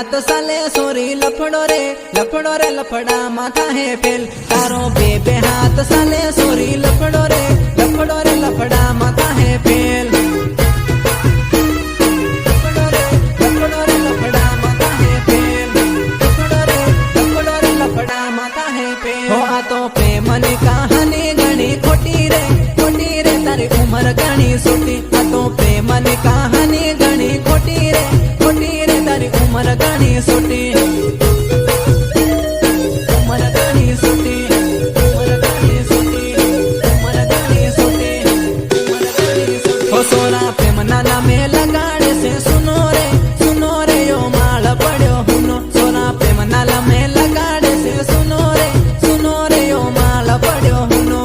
हाथ साले सोरी लफड़ो रे लफड़ा माथा है फेल तारो बेबे हाथ साले सोरी लफड़ो रे लफड़ा माथा है फेल लफड़ा माथा है फेल लफड़ा माथा है फेल हो आ तो प्रेमनी कहानी घणी खोटी रे तारी उमर घणी सोटी आ तो प्रेमनी कहानी घणी खोटी रे तारी उमर घणी सोटी हो सोना प्रेम नाना में लगाड़े से सुनो रे यो माल पड़ो हुनो सोना प्रेम नाला में लगाड़े से सुनो रे यो माल पड़ो हुनो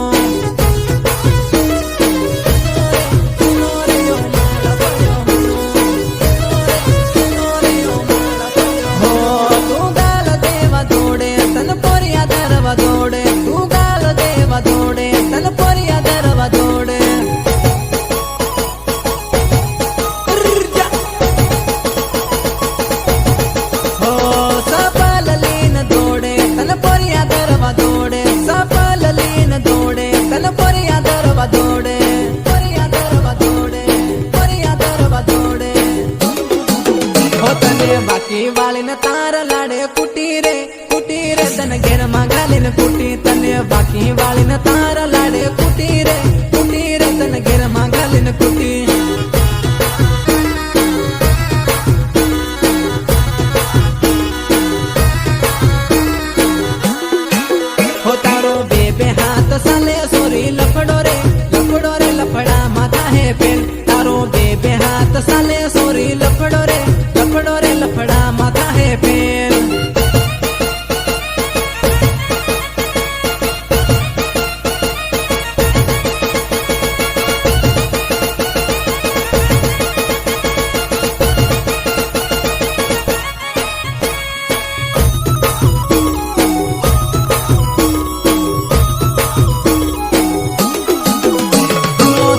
बाकी वाले न तार लाड़े कुटी रे तन घेर मांगाले न कुटी तने बाकी वाले न तार लाड़े कुटी रे तन घेर मांगाले न कुटी हो तारो बेबे हाथ साले सोरी लफड़ो रे लफड़ा माथा है फेल तारो बेबे हाथ साले सोरी लफड़ो रे लफड़ा माथा है फेल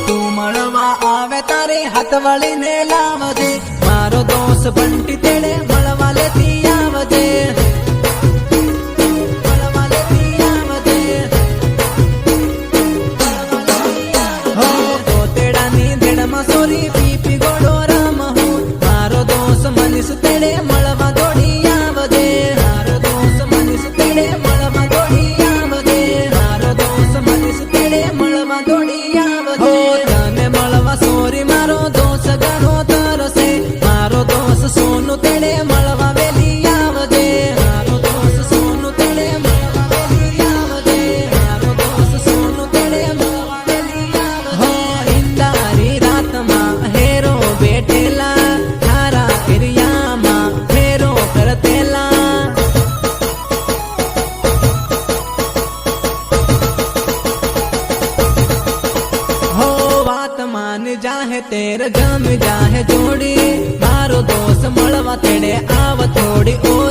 तू मळवा आवे तारे हाथ वाली ने लावजे मारो दोस्त बंटी तेड़े मळवाले थी आवजे हो तो तेड़ा नी धेड़ मसोरी पीपी गोड़ो राम हो मारो दोस्त मनीष तेड़े मळवा दौड़ी आवजे मारो दोस्त मनीष तेड़े मळवा दौड़ी आवजे मारो दोस्त मनीष तेड़े मळवा दौड़ी आवजे हो तने मळवा सोरी मारो दोस्त गणो तरसे मारो दोस्त सोनू तेड़े मळवा वेली आवजे मारो दोस्त सोनू तेड़े मळवा वेली आवजे मारो दोस्त सोनू तेड़े मळवा वेली आवजे हो इंदारी रात मां हेरो बेठेला थारा एरिया मां हेरो करतेला हो बात मान जाहे तेर जम जाहे जोड़ी मारो दोस्त मळवा तेड़े आव थोड़ी ओ